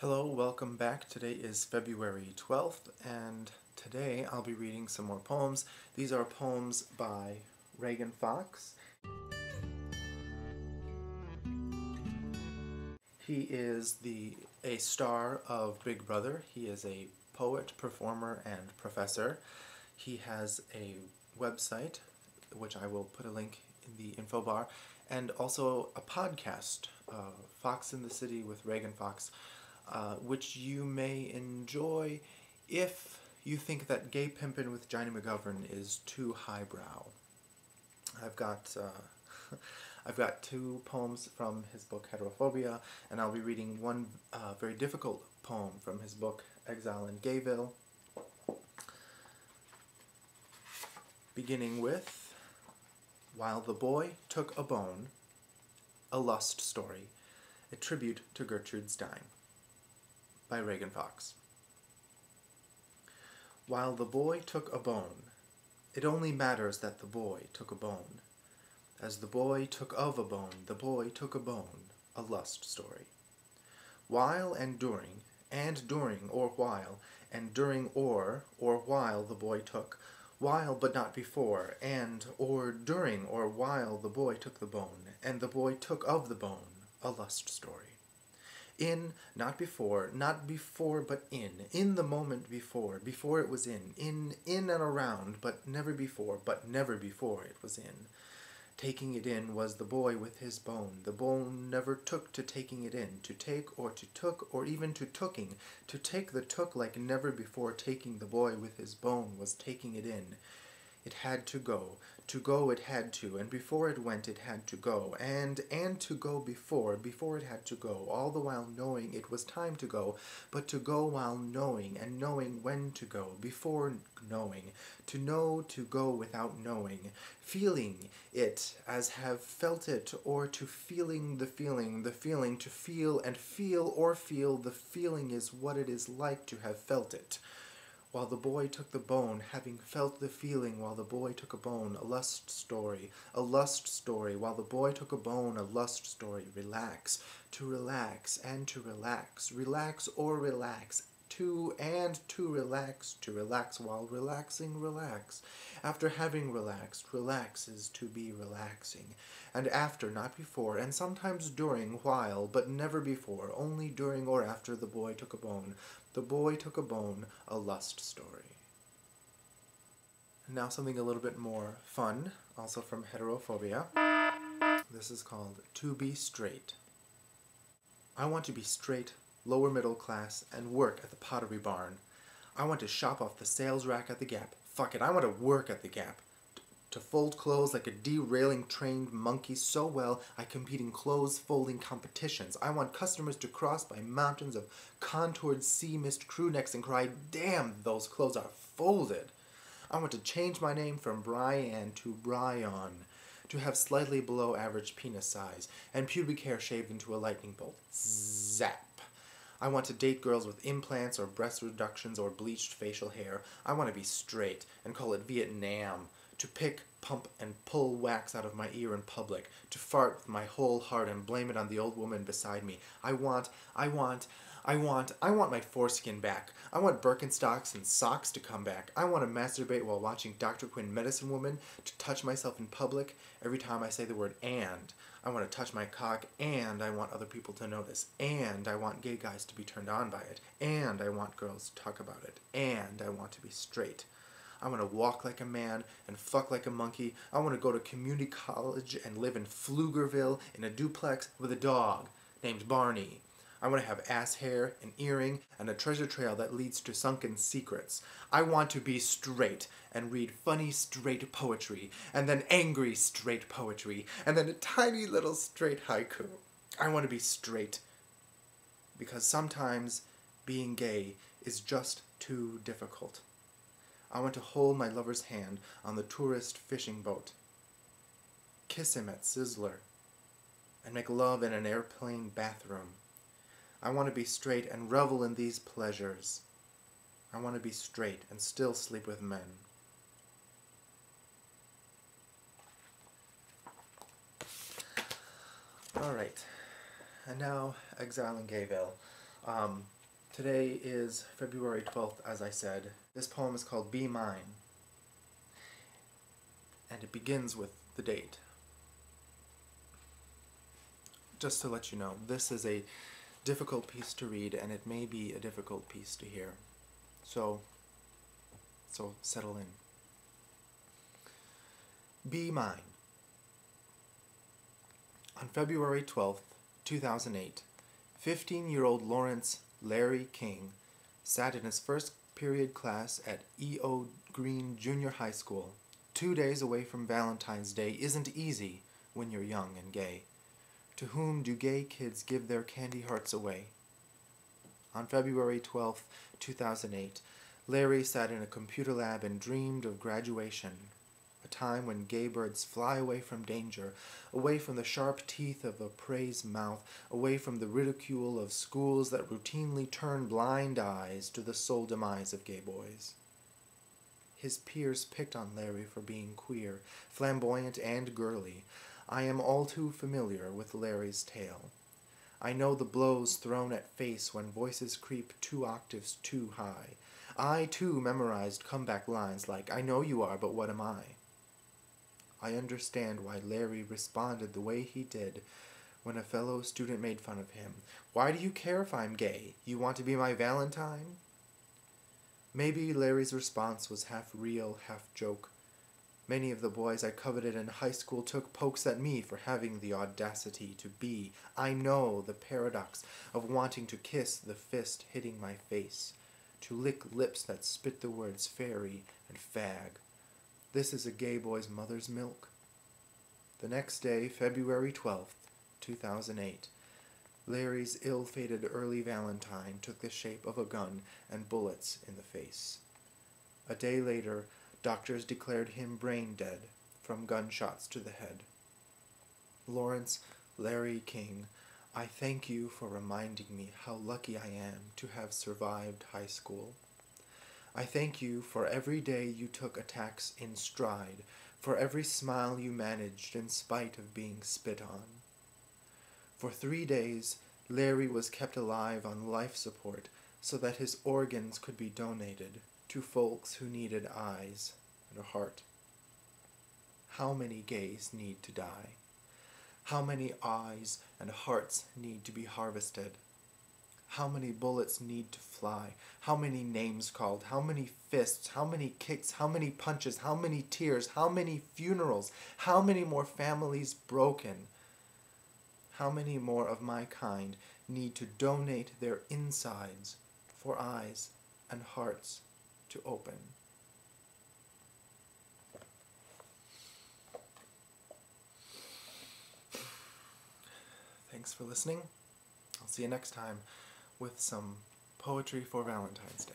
Hello, welcome back. Today is February 12th, and today I'll be reading some more poems. These are poems by Ragan Fox. He is a star of Big Brother. He is a poet, performer, and professor. He has a website, which I will put a link in the info bar, and also a podcast, Fox in the City with Ragan Fox, which you may enjoy if you think that Gay Pimpin' with Johnny McGovern is too highbrow. I've got two poems from his book Heterophobia, and I'll be reading one very difficult poem from his book Exile in Gayville, beginning with While the Boy Took a Bone, a Lust Story, a tribute to Gertrude Stein, by Ragan Fox. While the boy took a bone, it only matters that the boy took a bone. As the boy took of a bone, the boy took a bone, a lust story. While and during or while, and during or while the boy took, while but not before, and or during or while the boy took the bone, and the boy took of the bone, a lust story. In, not before but in the moment before it was in and around, but never before it was in. Taking it in was the boy with his bone. The bone never took to taking it in, to take or to took or even to tooking. To take the took like never before taking the boy with his bone was taking it in. It had to go it had to, and before it went it had to go, and to go before it had to go, all the while knowing it was time to go, but to go while knowing, and knowing when to go, before knowing, to know to go without knowing, feeling it as have felt it, or to feeling the feeling to feel and feel or feel the feeling is what it is like to have felt it. While the boy took the bone, having felt the feeling, while the boy took a bone, a lust story, while the boy took a bone, a lust story, relax, to relax, and to relax, relax or relax, to relax while relaxing, relax. After having relaxed, relax is to be relaxing. And after, not before, and sometimes during, while, but never before, only during or after the boy took a bone. The boy took a bone, a lust story. Now something a little bit more fun, also from Heterophobia. This is called To Be Straight. I want to be straight, lower middle class, and work at the Pottery Barn. I want to shop off the sales rack at the Gap. Fuck it, I want to work at the Gap. To fold clothes like a derailing trained monkey so well I compete in clothes folding competitions. I want customers to cross by mountains of contoured sea mist crew necks and cry, damn, those clothes are folded. I want to change my name from Brian to Bryon, to have slightly below average penis size, and pubic hair shaved into a lightning bolt. Zap. I want to date girls with implants or breast reductions or bleached facial hair. I want to be straight and call it Vietnam. To pick, pump, and pull wax out of my ear in public, to fart with my whole heart and blame it on the old woman beside me. I want my foreskin back. I want Birkenstocks and socks to come back. I want to masturbate while watching Dr. Quinn Medicine Woman, to touch myself in public every time I say the word and. I want to touch my cock, and I want other people to notice, and I want gay guys to be turned on by it, and I want girls to talk about it, and I want to be straight. I want to walk like a man and fuck like a monkey. I want to go to community college and live in Pflugerville in a duplex with a dog named Barney. I want to have ass hair, an earring, and a treasure trail that leads to sunken secrets. I want to be straight and read funny straight poetry, and then angry straight poetry, and then a tiny little straight haiku. I want to be straight because sometimes being gay is just too difficult. I want to hold my lover's hand on the tourist fishing boat, kiss him at Sizzler, and make love in an airplane bathroom. I want to be straight and revel in these pleasures. I want to be straight and still sleep with men. Alright, and now Exile in Gayville. Today is February 12th, as I said. This poem is called Be Mine, and it begins with the date. Just to let you know, this is a difficult piece to read, and it may be a difficult piece to hear. So settle in. Be Mine. On February 12th, 2008, 15-year-old Lawrence Larry King sat in his first period class at E.O. Green Junior High School. 2 days away from Valentine's Day isn't easy when you're young and gay. To whom do gay kids give their candy hearts away? On February 12th, 2008, Larry sat in a computer lab and dreamed of graduation, a time when gay birds fly away from danger, away from the sharp teeth of a prey's mouth, away from the ridicule of schools that routinely turn blind eyes to the sole demise of gay boys. His peers picked on Larry for being queer, flamboyant, and girly. I am all too familiar with Larry's tale. I know the blows thrown at face when voices creep 2 octaves too high. I, too, memorized comeback lines like, "I know you are, but what am I?" I understand why Larry responded the way he did when a fellow student made fun of him. "Why do you care if I'm gay? You want to be my Valentine?" Maybe Larry's response was half real, half joke. Many of the boys I coveted in high school took pokes at me for having the audacity to be. I know the paradox of wanting to kiss the fist hitting my face, to lick lips that spit the words fairy and fag. This is a gay boy's mother's milk. The next day, February 12th, 2008, Larry's ill-fated early Valentine took the shape of a gun and bullets in the face. A day later, doctors declared him brain dead from gunshots to the head. Lawrence Larry King, I thank you for reminding me how lucky I am to have survived high school. I thank you for every day you took attacks in stride, for every smile you managed in spite of being spit on. For 3 days, Larry was kept alive on life support so that his organs could be donated to folks who needed eyes and a heart. How many gays need to die? How many eyes and hearts need to be harvested? How many bullets need to fly? How many names called? How many fists? How many kicks? How many punches? How many tears? How many funerals? How many more families broken? How many more of my kind need to donate their insides for eyes and hearts to open? Thanks for listening. I'll see you next time with some poetry for Valentine's Day.